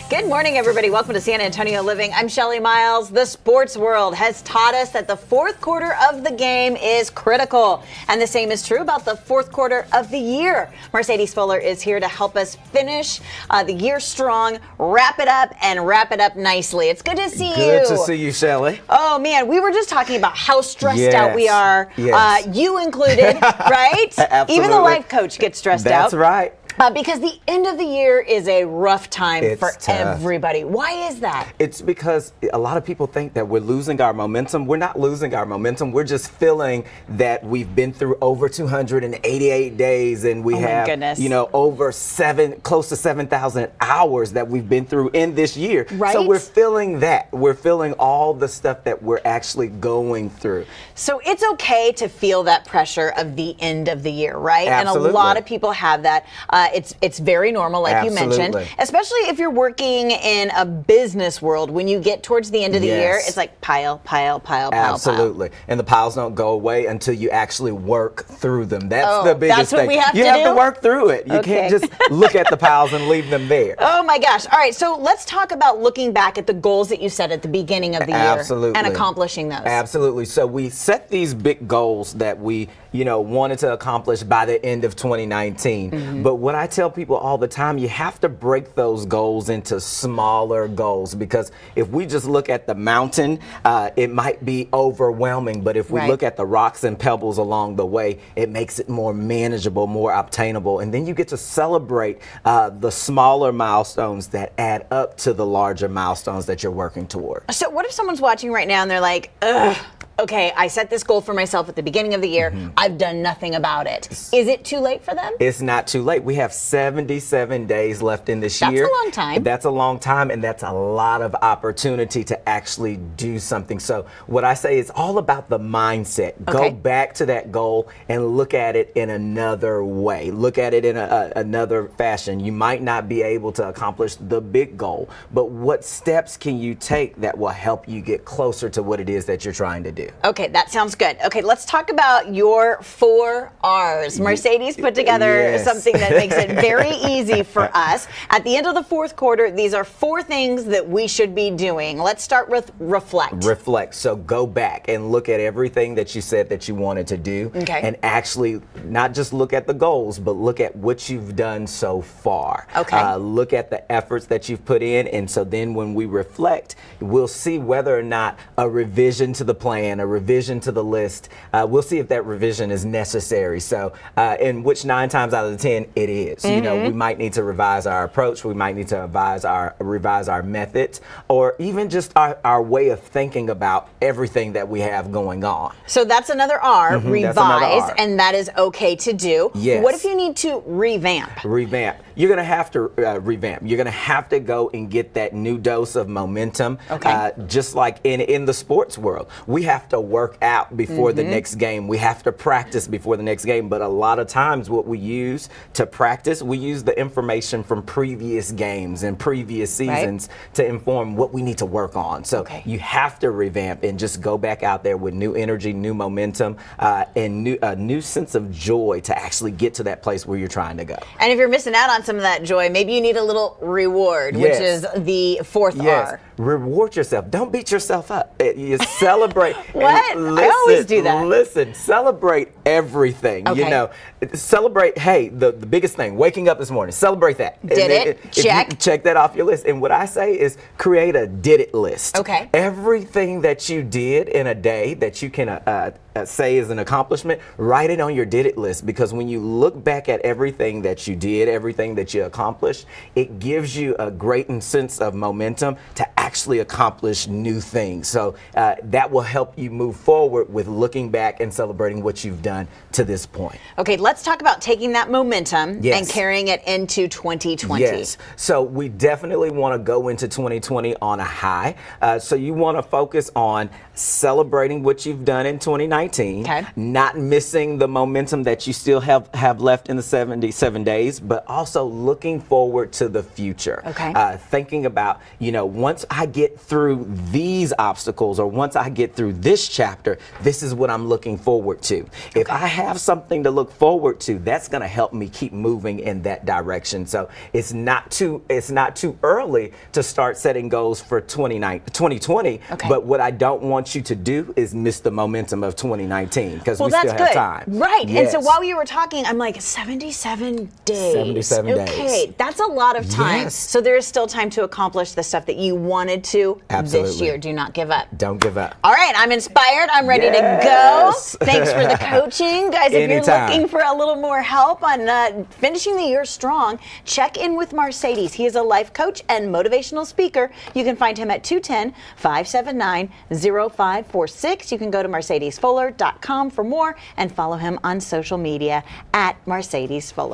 Good morning, everybody. Welcome to San Antonio Living. I'm Shelly Miles. The sports world has taught us that the fourth quarter of the game is critical. And the same is true about the fourth quarter of the year. Marcedes Fuller is here to help us finish the year strong, wrap it up, and wrap it up nicely. It's good to see you. Good to see you, Shelly. Oh, man. We were just talking about how stressed out we are. Yes. You included, right? Absolutely. Even the life coach gets stressed out. That's right. Because the end of the year is a rough time for tough. everybody. Why is that? It's because a lot of people think that we're losing our momentum. We're not losing our momentum. We're just feeling that we've been through over 288 days and we have, over close to 7,000 hours that we've been through in this year. Right. So we're feeling that. We're feeling all the stuff that we're actually going through. So it's okay to feel that pressure of the end of the year, right? Absolutely. And a lot of people have that. It's very normal, like you mentioned, especially if you're working in a business world. When you get towards the end of the year, it's like pile. Absolutely. And the piles don't go away until you actually work through them. That's the biggest thing. That's what we have to do? You have to work through it. You can't just look at the piles and leave them there. Oh my gosh. All right. So let's talk about looking back at the goals that you set at the beginning of the year and accomplishing those. Absolutely. So we set these big goals that we, wanted to accomplish by the end of 2019. But what I tell people all the time, you have to break those goals into smaller goals, because if we just look at the mountain, it might be overwhelming. But if we look at the rocks and pebbles along the way, it makes it more manageable, more obtainable. And then you get to celebrate the smaller milestones that add up to the larger milestones that you're working toward. So what if someone's watching right now and they're like, ugh, okay, I set this goal for myself at the beginning of the year. I've done nothing about it. Is it too late for them? It's not too late. We have 77 days left in this year. That's a long time. That's a long time, and that's a lot of opportunity to actually do something. So what I say is all about the mindset. Go back to that goal and look at it in another way. Look at it in another fashion. You might not be able to accomplish the big goal, but what steps can you take that will help you get closer to what it is that you're trying to do? Okay, that sounds good. Okay, let's talk about your 4 R's. Marcedes put together something that makes it very easy for us. At the end of the fourth quarter, these are 4 things that we should be doing. Let's start with reflect. Reflect. So go back and look at everything that you said that you wanted to do. And actually not just look at the goals, but look at what you've done so far. Look at the efforts that you've put in. And so then when we reflect, we'll see whether or not a revision to the plan, a revision to the list, we'll see if that revision is necessary. So in which 9 times out of 10 it is. We might need to revise our approach, we might need to revise our methods, or even just our way of thinking about everything that we have going on. So that's another R, revise, and that is okay to do. What if you need to revamp? Revamp. You're going to have to revamp. You're going to have to go and get that new dose of momentum. Just like in the sports world, we have to work out before the next game. We have to practice before the next game. But a lot of times what we use to practice, we use the information from previous games and previous seasons to inform what we need to work on. So you have to revamp and just go back out there with new energy, new momentum, and a new sense of joy to actually get to that place where you're trying to go. And if you're missing out on some of that joy, maybe you need a little reward, which is the 4th R. Reward yourself. Don't beat yourself up. You celebrate. What? I always do that. Listen, celebrate everything. Celebrate, hey, the biggest thing, waking up this morning, celebrate that. Did it? Check. Check that off your list. And what I say is create a did it list. Everything that you did in a day that you can say is an accomplishment, write it on your did it list, because when you look back at everything that you did, everything that you accomplished, it gives you a great sense of momentum to actually accomplish new things. So that will help you move forward with looking back and celebrating what you've done to this point. Okay, let's talk about taking that momentum and carrying it into 2020. So we definitely want to go into 2020 on a high. So you want to focus on celebrating what you've done in 2019, not missing the momentum that you still have left in the 77 days, but also looking forward to the future. Thinking about, once I get through these obstacles, or once I get through this chapter, this is what I'm looking forward to. If I have something to look forward to, that's going to help me keep moving in that direction. So it's not too early to start setting goals for 2020. But what I don't want you to do is miss the momentum of 2019, because we still have time. Right. Yes. And so while you were talking, I'm like, 77 days. 77 days. Okay, that's a lot of time. Yes. So there is still time to accomplish the stuff that you wanted to this year. Do not give up. Don't give up. All right, I'm inspired. I'm ready to go. Thanks for the coaching. Guys, if you're looking for a little more help on finishing the year strong, check in with Marcedes. He is a life coach and motivational speaker. You can find him at 210-579-0546. You can go to marcedesfuller.com for more and follow him on social media at Marcedes Fuller.